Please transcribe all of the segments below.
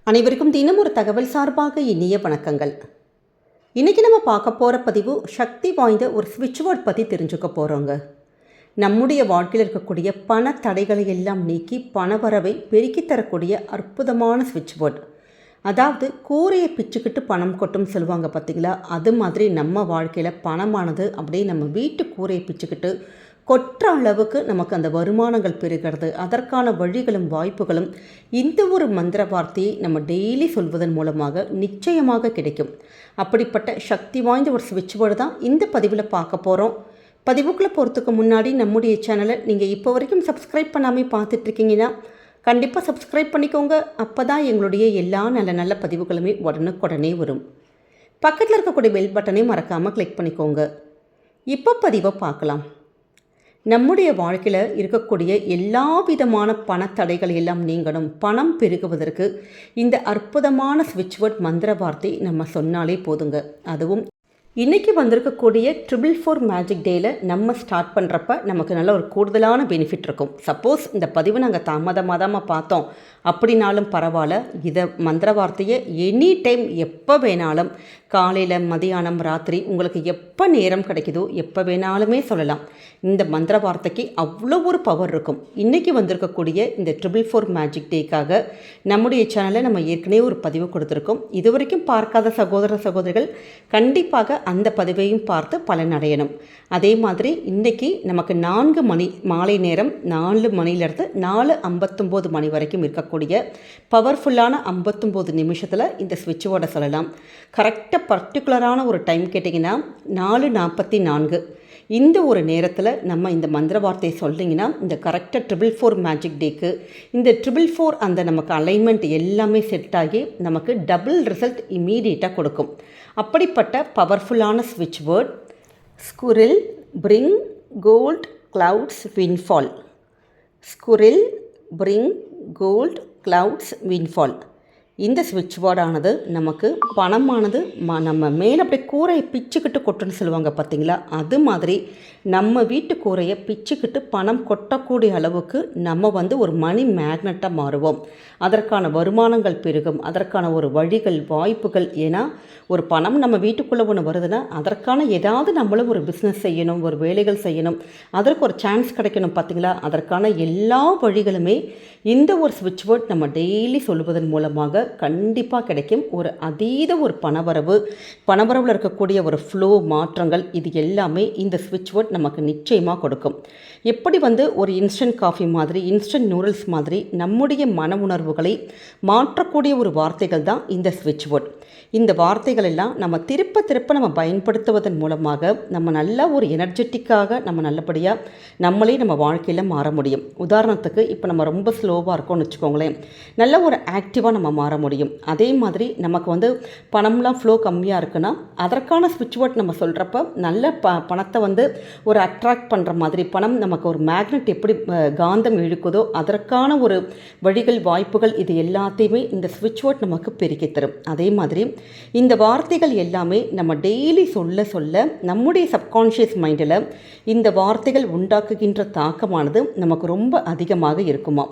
அனைவருக்கும் தினம் ஒரு தகவல் சார்பாக இனிய வணக்கங்கள். இன்றைக்கி நம்ம பார்க்க போகிற பதிவு சக்தி வாய்ந்த ஒரு ஸ்விட்ச் வேர்ட் பற்றி தெரிஞ்சுக்க போகிறோங்க. நம்முடைய வாழ்க்கையில் இருக்கக்கூடிய பண தடைகளை எல்லாம் நீக்கி பணவரவை பெருக்கி தரக்கூடிய அற்புதமான ஸ்விட்ச் வேர்ட். அதாவது கூரையை பிச்சுக்கிட்டு பணம் கொட்டும் சொல்லுவாங்க பார்த்தீங்களா, அது மாதிரி நம்ம வாழ்க்கையில் பணமானது அப்படியே நம்ம வீட்டு கூரையை பிச்சுக்கிட்டு கொற்ற அளவுக்கு நமக்கு அந்த வருமானங்கள் பெறுகிறது. அதற்கான வழிகளும் வாய்ப்புகளும் இந்த ஒரு மந்திர வார்த்தையை நம்ம டெய்லி சொல்வதன் மூலமாக நிச்சயமாக கிடைக்கும். அப்படிப்பட்ட சக்தி வாய்ந்த ஒரு ஸ்விட்ச் வேர்டு தான் இந்த பதிவில் பார்க்க போகிறோம். பதிவுக்குள்ளே போகிறதுக்கு முன்னாடி நம்முடைய சேனலை நீங்கள் இப்போ வரைக்கும் சப்ஸ்கிரைப் பண்ணாமல் பார்த்துட்ருக்கீங்கன்னா கண்டிப்பாக சப்ஸ்கிரைப் பண்ணிக்கோங்க. அப்போ தான் எங்களுடைய எல்லா நல்ல நல்ல பதிவுகளுமே உடனுக்குடனே வரும். பக்கத்தில் இருக்கக்கூடிய பெல் பட்டனை மறக்காமல் கிளிக் பண்ணிக்கோங்க. இப்போ பதிவை பார்க்கலாம். நம்முடைய வாழ்க்கையில் இருக்கக்கூடிய எல்லா விதமான பணத்தடைகள் எல்லாம் நீங்கணும், பணம் பெருகுவதற்கு இந்த அற்புதமான ஸ்விட்ச் வேர்ட் மந்திர வார்த்தை நம்ம சொன்னாலே போதுங்க. அதுவும் இன்றைக்கி வந்திருக்கக்கூடிய 444 மேஜிக் டேயில் நம்ம ஸ்டார்ட் பண்ணுறப்ப நமக்கு நல்ல ஒரு கூடுதலான பெனிஃபிட் இருக்கும். சப்போஸ் இந்த பதிவை நாங்கள் தாமதமாக பார்த்தோம் அப்படின்னாலும் பரவாயில்ல, இதை மந்திர வார்த்தையை எனி டைம் எப்போ வேணாலும் காலையில் மதியானம் ராத்திரி உங்களுக்கு எப்போ நேரம் கிடைக்குதோ எப்போ வேணாலுமே சொல்லலாம். இந்த மந்திர வார்த்தைக்கு அவ்வளோ ஒரு பவர் இருக்கும். இன்றைக்கி வந்திருக்கக்கூடிய இந்த 444 மேஜிக் டேக்காக நம்முடைய சேனலில் நம்ம ஏற்கனவே ஒரு பதிவு கொடுத்துருக்கோம். இது வரைக்கும் பார்க்காத சகோதர சகோதரிகள் கண்டிப்பாக அந்த பதிவையும் பார்த்து பலனடையணும். அதே மாதிரி இன்றைக்கி நமக்கு 4 மணி மாலை நேரம் 4 மணிலேருந்து 4:59 மணி வரைக்கும் இருக்கக்கூடிய பவர்ஃபுல்லான 59 நிமிஷத்தில் இந்த ஸ்விட்ச் வேர்டை சொல்லலாம். கரெக்டாக பர்டிகுலரான ஒரு டைம் கேட்டிங்கன்னா 4:44 இந்த ஒரு நேரத்தில் நம்ம இந்த மந்திர வார்த்தையை சொல்லிங்கன்னா இந்த கரெக்டாக 444 மேஜிக் டேக்கு இந்த 444 அந்த நமக்கு அலைன்மெண்ட் எல்லாமே செட் ஆகி நமக்கு டபுள் ரிசல்ட் இம்மீடியட்டாக கொடுக்கும். அப்படிப்பட்ட பவர்ஃபுல்லான ஸ்விட்ச் word squirrel bring gold clouds windfall. Squirrel bring gold clouds windfall. இந்த ஸ்விட்ச் வேர்டானது நமக்கு பணமானது நம்ம மேலே அப்படியே கூரையை பிச்சுக்கிட்டு கொட்டுன்னு சொல்லுவாங்க பார்த்தீங்களா, அது மாதிரி நம்ம வீட்டு கூரையை பிச்சுக்கிட்டு பணம் கொட்டக்கூடிய அளவுக்கு நம்ம ஒரு மணி மேக்னட்டாக மாறுவோம். அதற்கான வருமானங்கள் பெருகும், அதற்கான ஒரு வழிகள் வாய்ப்புகள். ஏன்னா ஒரு பணம் நம்ம வீட்டுக்குள்ளே ஒன்று வருதுன்னா அதற்கான ஏதாவது நம்மளும் ஒரு பிஸ்னஸ் செய்யணும், ஒரு வேலைகள் செய்யணும், அதற்கு ஒரு சான்ஸ் கிடைக்கணும் பார்த்தீங்களா. அதற்கான எல்லா வழிகளுமே இந்த ஒரு ஸ்விட்ச் வேர்ட் நம்ம டெய்லி சொல்லுவதன் மூலமாக கண்டிப்பாக கிடைக்கும். ஒரு அதீத ஒரு பணவரவில் இருக்கக்கூடிய ஒரு ஃப்ளோ மாற்றங்கள் இது எல்லாமே இந்த ஸ்விட்ச் வேர்ட் நமக்கு நிச்சயமாக கொடுக்கும். எப்படி ஒரு இன்ஸ்டன்ட் காஃபி மாதிரி, இன்ஸ்டன்ட் நூடுல்ஸ் மாதிரி நம்முடைய மன உணர்வுகளை மாற்றக்கூடிய ஒரு வார்த்தைகள் தான் இந்த ஸ்விட்ச் வேர்ட். இந்த வார்த்தைகள் எல்லாம் நம்ம திருப்ப நம்ம பயன்படுத்துவதன் மூலமாக நம்ம நல்ல ஒரு எனர்ஜெட்டிக்காக நம்ம நல்லபடியாக நம்மளே நம்ம வாழ்க்கையில் மாற முடியும். உதாரணத்துக்கு இப்போ நம்ம ரொம்ப ஸ்லோவாக இருக்கோம்னு வச்சுக்கோங்களேன், நல்ல ஒரு ஆக்டிவாக நம்ம மாற முடியும். அதே மாதிரி நமக்கு பணம்லாம் ஃப்ளோ கம்மியாக இருக்குன்னா அதற்கான ஸ்விட்ச் வேர்ட் நம்ம சொல்கிறப்ப நல்ல பணத்தை ஒரு அட்ராக்ட் பண்ணுற மாதிரி, பணம் நமக்கு ஒரு மேக்னெட் எப்படி காந்தம் இழுக்குதோ அதற்கான ஒரு வழிகள் வாய்ப்புகள் இது எல்லாத்தையுமே இந்த ஸ்விட்ச் வேர்ட் நமக்கு பெருக்கி தரும். அதே மாதிரி இந்த வார்த்தைகள் எல்லாமே நம்ம டெய்லி சொல்ல நம்முடைய சப்கான்ஷியஸ் மைண்டில் இந்த வார்த்தைகள் உண்டாக்குகின்ற தாக்கமானது நமக்கு ரொம்ப அதிகமாக இருக்குமா.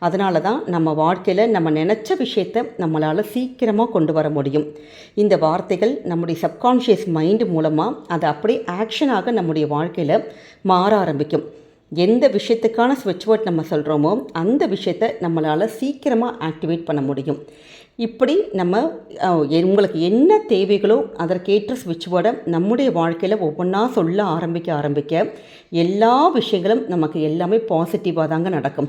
அதனால தான் நம்ம வாழ்க்கையில் நம்ம நினச்ச விஷயத்தை நம்மளால் சீக்கிரமாக கொண்டு வர முடியும். இந்த வார்த்தைகள் நம்முடைய சப்கான்ஷியஸ் மைண்டு மூலமாக அதை அப்படியே ஆக்ஷனாக நம்முடைய வாழ்க்கையில் மாற ஆரம்பிக்கும். எந்த விஷயத்துக்கான ஸ்விட்ச் வேர்ட் நம்ம சொல்கிறோமோ அந்த விஷயத்தை நம்மளால் சீக்கிரமாக ஆக்டிவேட் பண்ண முடியும். இப்படி நம்ம உங்களுக்கு என்ன தேவைகளோ அதற்கேற்ற ஸ்விட்ச் வேர்டை நம்முடைய வாழ்க்கையில் ஒவ்வொன்றா சொல்ல ஆரம்பிக்க எல்லா விஷயங்களும் நமக்கு எல்லாமே பாசிட்டிவாக தாங்க நடக்கும்.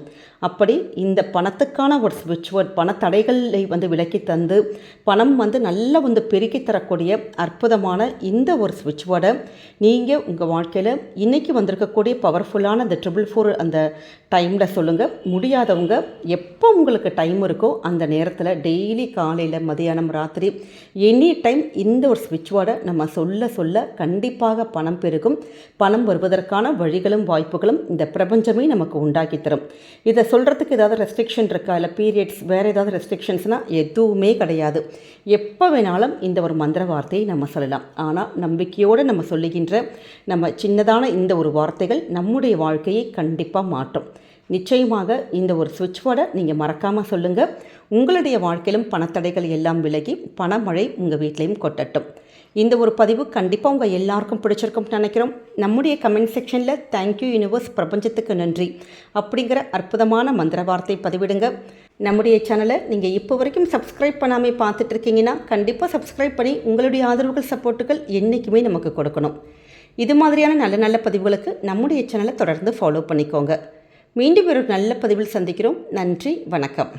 அப்படி இந்த பணத்துக்கான ஒரு ஸ்விட்ச் வேர்ட் பணத்தடைகளை விலக்கி தந்து பணம் நல்லா பெருக்கி தரக்கூடிய அற்புதமான இந்த ஒரு ஸ்விட்ச் வேர்டை நீங்கள் உங்கள் வாழ்க்கையில் இன்றைக்கி வந்திருக்கக்கூடிய பவர்ஃபுல்லான அந்த 444 அந்த டைமில் சொல்லுங்கள். முடியாதவங்க எப்போ உங்களுக்கு டைம் இருக்கோ அந்த நேரத்தில் டெய்லி காலையில் மதியானம் ராத்திரி எனி டைம் இந்த ஒரு ஸ்விட்ச் வேர்டை நம்ம சொல்ல கண்டிப்பாக பணம் பெருகும். பணம் வருவதற்கான வழிகளும் வாய்ப்புகளும் இந்த பிரபஞ்சமே நமக்கு உண்டாக்கி தரும். இதை சொல்கிறதுக்கு ஏதாவது ரெஸ்ட்ரிக்ஷன் இருக்கா, இல்லை பீரியட்ஸ் வேறு ஏதாவது ரெஸ்ட்ரிக்ஷன்ஸ்னால் எதுவுமே கிடையாது. எப்போ வேணாலும் இந்த ஒரு மந்திர வார்த்தையை நம்ம சொல்லலாம். ஆனால் நம்பிக்கையோடு நம்ம சொல்லுகின்ற நம்ம சின்னதான இந்த ஒரு வார்த்தைகள் நம்முடைய வாழ்க்கையை கண்டிப்பாக மாற்றும். நிச்சயமாக இந்த ஒரு ஸ்விட்ச் வேர்டை நீங்கள் மறக்காமல் சொல்லுங்கள். உங்களுடைய வாழ்க்கையிலும் பணத்தடைகள் எல்லாம் விலகி பணமழை உங்கள் வீட்லேயும் கொட்டட்டும். இந்த ஒரு பதிவு கண்டிப்பாக உங்கள் எல்லாருக்கும் பிடிச்சிருக்கும்னு நினைக்கிறோம். நம்முடைய கமெண்ட் செக்ஷனில் தேங்க்யூ யூனிவர்ஸ், பிரபஞ்சத்துக்கு நன்றி அப்படிங்கிற அற்புதமான மந்திர வார்த்தை பதிவிடுங்க. நம்முடைய சேனலை நீங்கள் இப்போ வரைக்கும் சப்ஸ்கிரைப் பண்ணாமல் பார்த்துட்டு இருக்கீங்கன்னா கண்டிப்பாக சப்ஸ்கிரைப் பண்ணி உங்களுடைய ஆதரவுகள், சப்போர்ட்டுகள் என்றைக்குமே நமக்கு கொடுக்கணும். இது மாதிரியான நல்ல நல்ல பதிவுகளுக்கு நம்முடைய சேனலை தொடர்ந்து ஃபாலோ பண்ணிக்கோங்க. மீண்டும் ஒரு நல்ல பதிவில் சந்திக்கிறோம். நன்றி, வணக்கம்.